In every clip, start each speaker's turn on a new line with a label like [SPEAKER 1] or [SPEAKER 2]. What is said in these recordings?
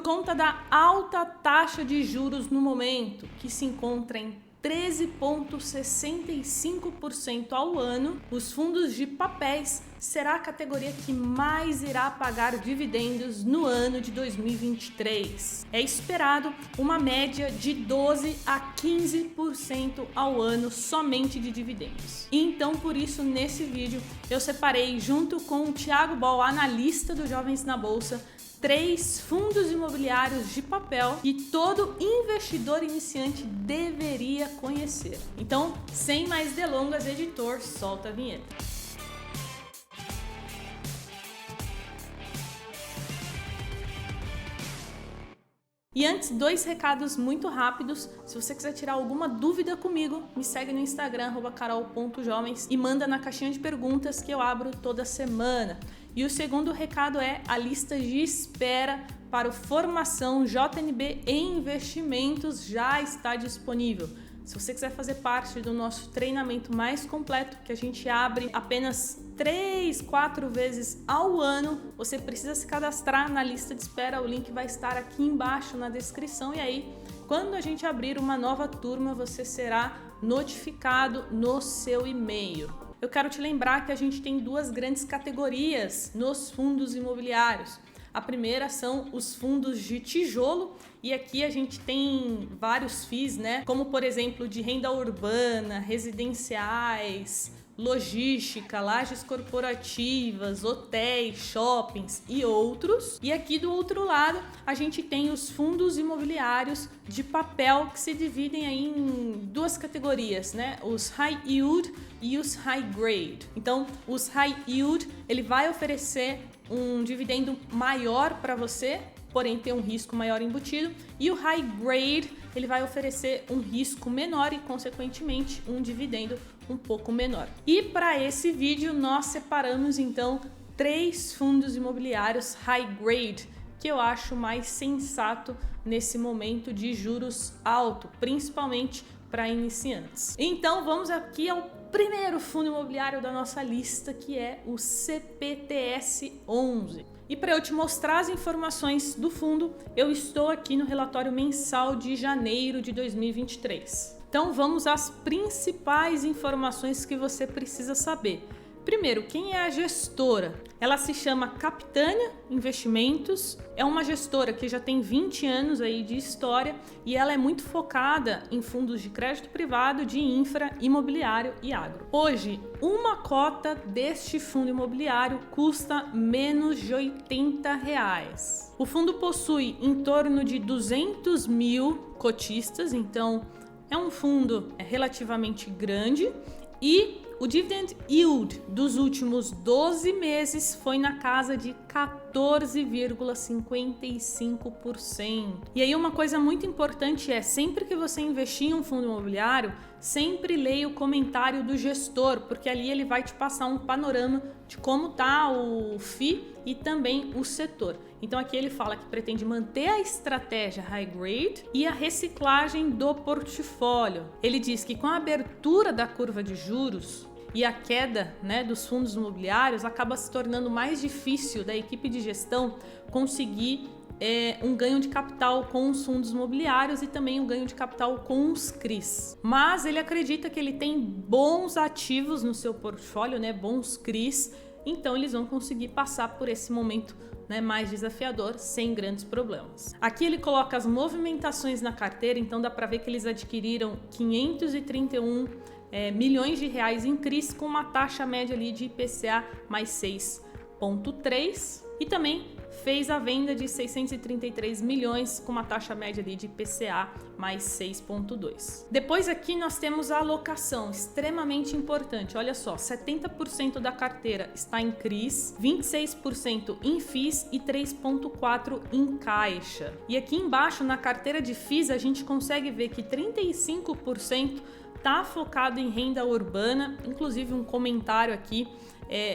[SPEAKER 1] conta da alta taxa de juros no momento, que se encontra em 13,65% ao ano, os fundos de papéis será a categoria que mais irá pagar dividendos no ano de 2023. É esperado uma média de 12 a 15% ao ano somente de dividendos. Então, por isso, nesse vídeo, eu separei, junto com o Thiago Ball, analista do Jovens na Bolsa, 3 fundos imobiliários de papel que todo investidor iniciante deveria conhecer. Então, sem mais delongas, editor, solta a vinheta. E antes, 2 recados muito rápidos. Se você quiser tirar alguma dúvida comigo, me segue no Instagram, @carol.jovens, e manda na caixinha de perguntas que eu abro toda semana. E o segundo recado é a lista de espera para o Formação JNB em Investimentos já está disponível. Se você quiser fazer parte do nosso treinamento mais completo, que a gente abre apenas 3, 4 vezes ao ano, você precisa se cadastrar na lista de espera. O link vai estar aqui embaixo na descrição. E aí, quando a gente abrir uma nova turma, você será notificado no seu e-mail. Eu quero te lembrar que a gente tem 2 grandes categorias nos fundos imobiliários. A primeira são os fundos de tijolo, e aqui a gente tem vários FIIs, né? Como, por exemplo, de renda urbana, residenciais, logística, lajes corporativas, hotéis, shoppings e outros. E aqui do outro lado a gente tem os fundos imobiliários de papel, que se dividem aí em 2 categorias, né? Os high yield e os high grade. Então, os high yield, ele vai oferecer um dividendo maior para você, porém tem um risco maior embutido, e o high grade, ele vai oferecer um risco menor e, consequentemente, um dividendo um pouco menor. E para esse vídeo nós separamos então 3 fundos imobiliários high grade, que eu acho mais sensato nesse momento de juros alto, principalmente para iniciantes. Então vamos aqui ao primeiro fundo imobiliário da nossa lista, que é o CPTS 11. E para eu te mostrar as informações do fundo, eu estou aqui no relatório mensal de janeiro de 2023. Então vamos às principais informações que você precisa saber. Primeiro, quem é a gestora? Ela se chama Capitânia Investimentos, é uma gestora que já tem 20 anos aí de história e ela é muito focada em fundos de crédito privado, de infra, imobiliário e agro. Hoje, uma cota deste fundo imobiliário custa menos de R$80. O fundo possui em torno de 200 mil cotistas, então é um fundo relativamente grande, e o dividend yield dos últimos 12 meses foi na casa de 14,55%. E aí uma coisa muito importante é, sempre que você investir em um fundo imobiliário, sempre leia o comentário do gestor, porque ali ele vai te passar um panorama de como está o FII e também o setor. Então aqui ele fala que pretende manter a estratégia high grade e a reciclagem do portfólio. Ele diz que com a abertura da curva de juros e a queda, né, dos fundos imobiliários, acaba se tornando mais difícil da equipe de gestão conseguir um ganho de capital com os fundos imobiliários e também um ganho de capital com os CRIs. Mas ele acredita que ele tem bons ativos no seu portfólio, né, bons CRIs, então eles vão conseguir passar por esse momento, né, mais desafiador sem grandes problemas. Aqui ele coloca as movimentações na carteira, então dá para ver que eles adquiriram 531 milhões de reais em CRIs, com uma taxa média ali de IPCA mais 6,3, e também fez a venda de 633 milhões com uma taxa média ali de IPCA mais 6,2. Depois aqui nós temos a alocação, extremamente importante. Olha só, 70% da carteira está em CRIs, 26% em FIIs e 3,4% em caixa. E aqui embaixo na carteira de FIIs a gente consegue ver que 35% está focado em renda urbana, inclusive um comentário aqui.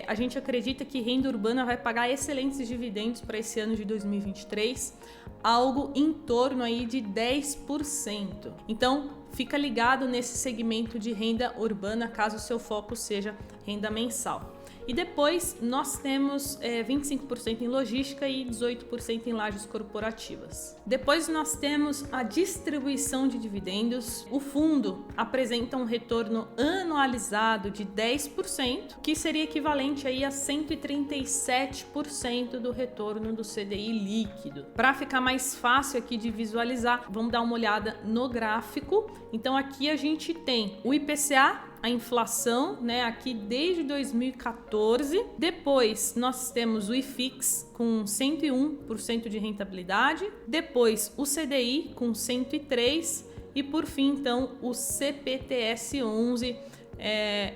[SPEAKER 1] A gente acredita que renda urbana vai pagar excelentes dividendos para esse ano de 2023, algo em torno aí de 10%. Então, fica ligado nesse segmento de renda urbana, caso o seu foco seja renda mensal. E depois nós temos 25% em logística e 18% em lajes corporativas. Depois nós temos a distribuição de dividendos. O fundo apresenta um retorno anualizado de 10%, que seria equivalente aí a 137% do retorno do CDI líquido. Para ficar mais fácil aqui de visualizar, vamos dar uma olhada no gráfico. Então aqui a gente tem o IPCA, a inflação, né, aqui desde 2014. Depois nós temos o IFIX com 101% de rentabilidade. Depois o CDI com 103%. E por fim, então, o CPTS 11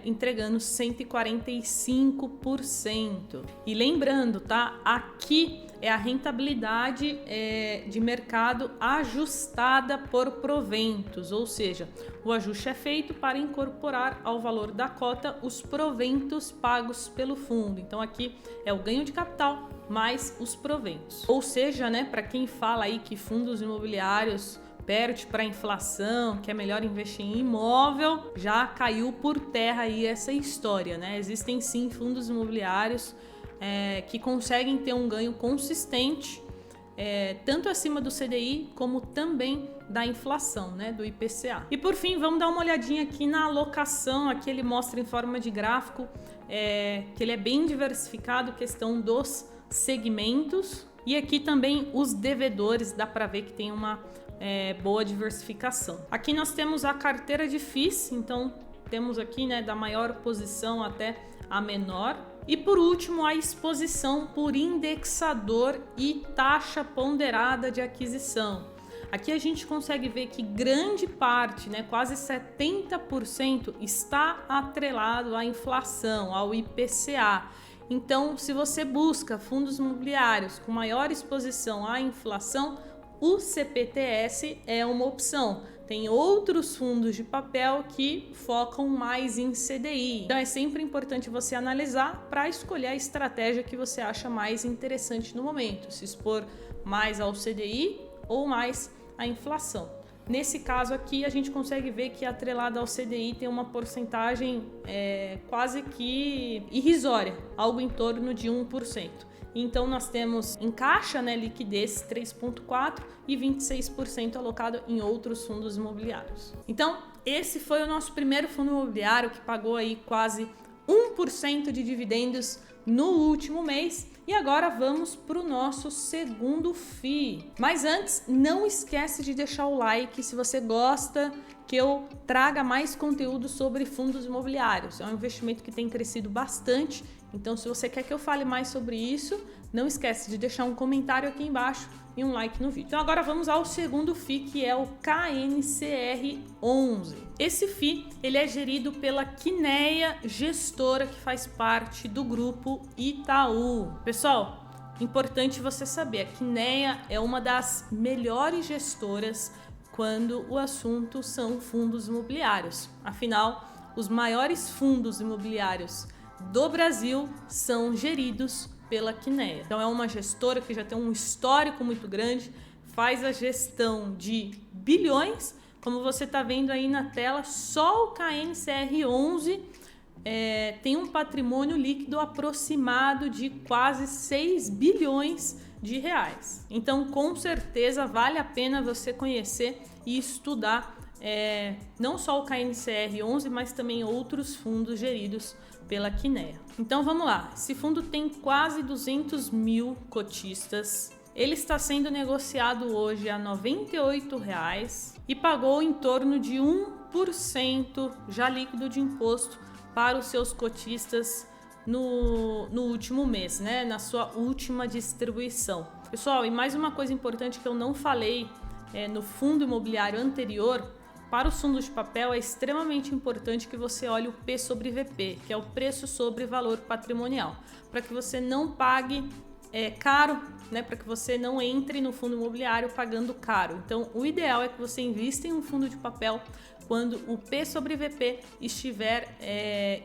[SPEAKER 1] entregando 145%. E lembrando, tá? Aqui é a rentabilidade de mercado ajustada por proventos, ou seja, o ajuste é feito para incorporar ao valor da cota os proventos pagos pelo fundo. Então aqui é o ganho de capital mais os proventos. Ou seja, né, para quem fala aí que fundos imobiliários perde para a inflação, que é melhor investir em imóvel, já caiu por terra aí essa história, né? Existem sim fundos imobiliários que conseguem ter um ganho consistente, tanto acima do CDI como também da inflação, né, do IPCA. E por fim, vamos dar uma olhadinha aqui na alocação. Aqui ele mostra em forma de gráfico que ele é bem diversificado, questão dos segmentos. E aqui também os devedores, dá para ver que tem uma boa diversificação. Aqui nós temos a carteira de FIIs, então temos aqui, né, da maior posição até a menor. E por último, a exposição por indexador e taxa ponderada de aquisição. Aqui a gente consegue ver que grande parte, né, quase 70%, está atrelado à inflação, ao IPCA. Então, se você busca fundos imobiliários com maior exposição à inflação, o CPTS é uma opção. Tem outros fundos de papel que focam mais em CDI. Então é sempre importante você analisar para escolher a estratégia que você acha mais interessante no momento, se expor mais ao CDI ou mais à inflação. Nesse caso aqui, a gente consegue ver que atrelada ao CDI tem uma porcentagem quase que irrisória, algo em torno de 1%. Então nós temos em caixa, né, liquidez 3,4% e 26% alocado em outros fundos imobiliários. Então esse foi o nosso primeiro fundo imobiliário que pagou aí quase 1% de dividendos no último mês. E agora vamos para o nosso segundo FII. Mas antes, não esquece de deixar o like se você gosta que eu traga mais conteúdo sobre fundos imobiliários. É um investimento que tem crescido bastante. Então, se você quer que eu fale mais sobre isso, não esquece de deixar um comentário aqui embaixo e um like no vídeo. Então agora vamos ao segundo FII, que é o KNCR11. Esse FII ele é gerido pela Kinea Gestora, que faz parte do grupo Itaú. Pessoal, importante você saber, a Kinea é uma das melhores gestoras quando o assunto são fundos imobiliários. Afinal, os maiores fundos imobiliários do Brasil são geridos pela Kinea. Então é uma gestora que já tem um histórico muito grande, faz a gestão de bilhões, como você está vendo aí na tela. Só o KNCR11 tem um patrimônio líquido aproximado de quase 6 bilhões de reais. Então com certeza vale a pena você conhecer e estudar não só o KNCR11, mas também outros fundos geridos pela Kinea. Então vamos lá, esse fundo tem quase 200 mil cotistas, ele está sendo negociado hoje a R$ 98,00 e pagou em torno de 1% já líquido de imposto para os seus cotistas no último mês, né? Na sua última distribuição. Pessoal, e mais uma coisa importante que eu não falei no fundo imobiliário anterior. Para os fundos de papel é extremamente importante que você olhe o P sobre VP, que é o preço sobre valor patrimonial, para que você não pague caro, né? Para que você não entre no fundo imobiliário pagando caro. Então, o ideal é que você invista em um fundo de papel quando o P sobre VP estiver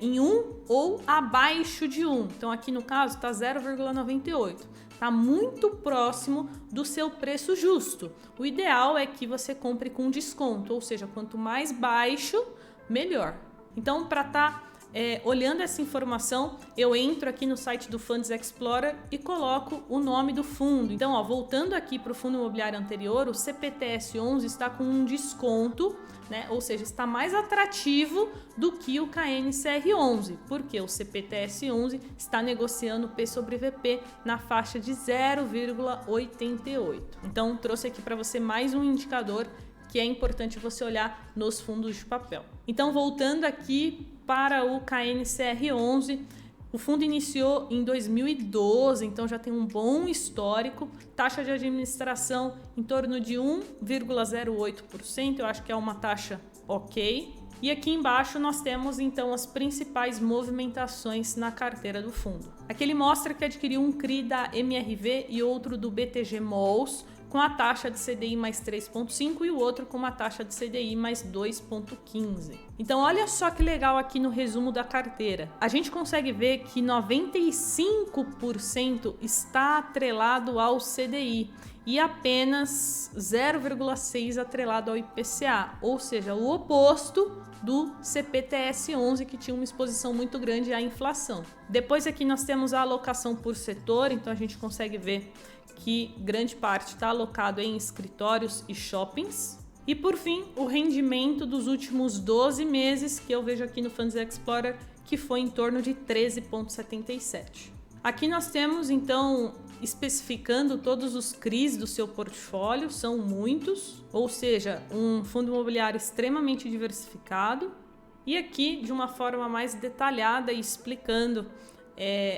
[SPEAKER 1] em 1 ou abaixo de 1. Então, aqui no caso está 0,98. Está muito próximo do seu preço justo. O ideal é que você compre com desconto, ou seja, quanto mais baixo, melhor. Então, para estar olhando essa informação, eu entro aqui no site do Funds Explorer e coloco o nome do fundo. Então, ó, voltando aqui para o fundo imobiliário anterior, o CPTS11 está com um desconto, né? Ou seja, está mais atrativo do que o KNCR11, porque o CPTS11 está negociando P sobre VP na faixa de 0,88. Então, trouxe aqui para você mais um indicador que é importante você olhar nos fundos de papel. Então, voltando aqui para o KNCR11, o fundo iniciou em 2012, então já tem um bom histórico, taxa de administração em torno de 1,08%, eu acho que é uma taxa ok. E aqui embaixo nós temos então as principais movimentações na carteira do fundo. Aqui ele mostra que adquiriu um CRI da MRV e outro do BTG Malls, com a taxa de CDI mais 3,5 e o outro com uma taxa de CDI mais 2,15. Então olha só que legal aqui no resumo da carteira. A gente consegue ver que 95% está atrelado ao CDI e apenas 0,6% atrelado ao IPCA, ou seja, o oposto do CPTS11, que tinha uma exposição muito grande à inflação. Depois aqui nós temos a alocação por setor, então a gente consegue ver que grande parte está alocado em escritórios e shoppings. E por fim, o rendimento dos últimos 12 meses, que eu vejo aqui no Funds Explorer, que foi em torno de 13,77. Aqui nós temos, então, especificando todos os CRIs do seu portfólio, são muitos, ou seja, um fundo imobiliário extremamente diversificado. E aqui, de uma forma mais detalhada e explicando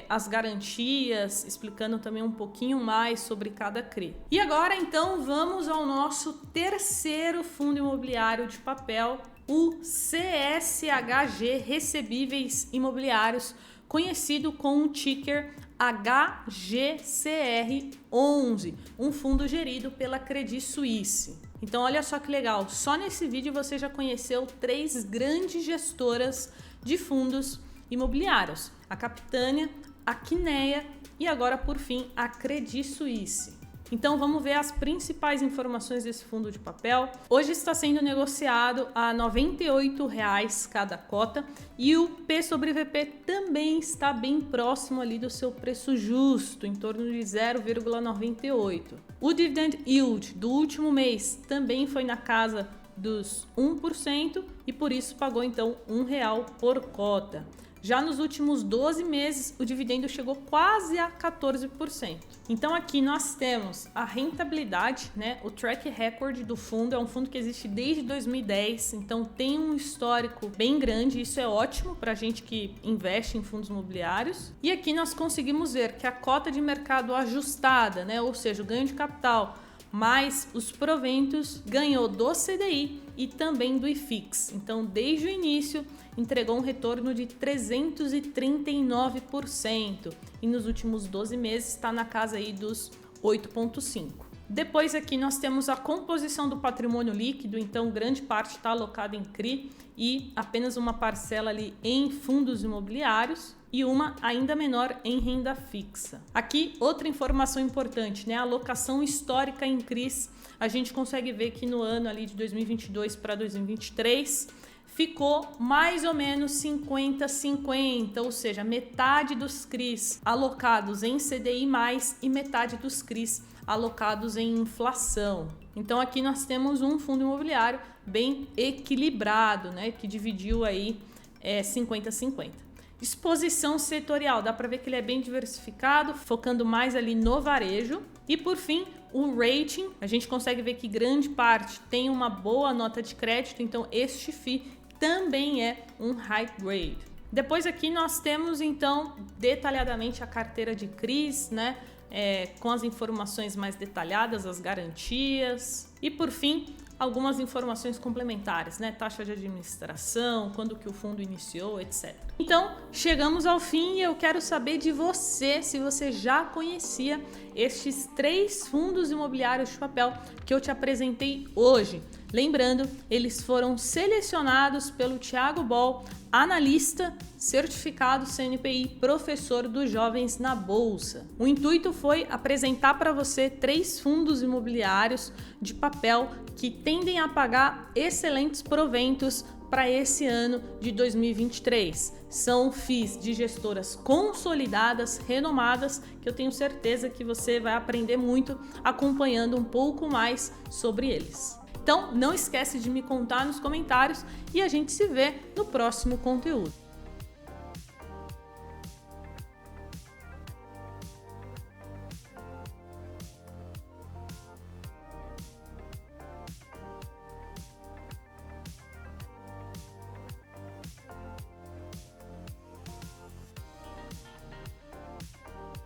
[SPEAKER 1] as garantias, explicando também um pouquinho mais sobre cada CRI. E agora, então, vamos ao nosso terceiro fundo imobiliário de papel, o CSHG Recebíveis Imobiliários, conhecido com o ticker HGCR11, um fundo gerido pela Credit Suisse. Então, olha só que legal, só nesse vídeo você já conheceu 3 grandes gestoras de fundos imobiliários: a Capitânia, a Kinea e agora, por fim, a Credit Suisse. Então vamos ver as principais informações desse fundo de papel. Hoje está sendo negociado a R$ 98,00 cada cota e o P sobre VP também está bem próximo ali do seu preço justo, em torno de 0,98. O dividend yield do último mês também foi na casa dos 1% e por isso pagou então R$1 por cota. Já nos últimos 12 meses, o dividendo chegou quase a 14%. Então aqui nós temos a rentabilidade, né? O track record do fundo é um fundo que existe desde 2010, então tem um histórico bem grande, isso é ótimo para a gente que investe em fundos imobiliários. E aqui nós conseguimos ver que a cota de mercado ajustada, né? Ou seja, o ganho de capital mais os proventos, ganhou do CDI e também do IFIX. Então, desde o início, entregou um retorno de 339% e nos últimos 12 meses está na casa aí dos 8,5%. Depois aqui nós temos a composição do patrimônio líquido, então grande parte está alocada em CRI e apenas uma parcela ali em fundos imobiliários e uma ainda menor em renda fixa. Aqui outra informação importante, né? A alocação histórica em CRIs, a gente consegue ver que no ano ali de 2022 para 2023 ficou mais ou menos 50-50, ou seja, metade dos CRIs alocados em CDI+, e metade dos CRIs alocados em inflação. Então aqui nós temos um fundo imobiliário bem equilibrado, né, que dividiu aí 50-50. Exposição setorial, dá para ver que ele é bem diversificado, focando mais ali no varejo. E por fim, o rating, a gente consegue ver que grande parte tem uma boa nota de crédito, então este FII também é um high grade. Depois aqui nós temos então detalhadamente a carteira de CRIs, né? Com as informações mais detalhadas, as garantias e por fim algumas informações complementares, né? Taxa de administração, quando que o fundo iniciou, etc. Então, chegamos ao fim e eu quero saber de você, se você já conhecia estes 3 fundos imobiliários de papel que eu te apresentei hoje. Lembrando, eles foram selecionados pelo Thiago Bol, analista, certificado CNPI, professor dos jovens na Bolsa. O intuito foi apresentar para você 3 fundos imobiliários de papel que tendem a pagar excelentes proventos para esse ano de 2023. São FIIs de gestoras consolidadas, renomadas, que eu tenho certeza que você vai aprender muito acompanhando um pouco mais sobre eles. Então, não esquece de me contar nos comentários e a gente se vê no próximo conteúdo.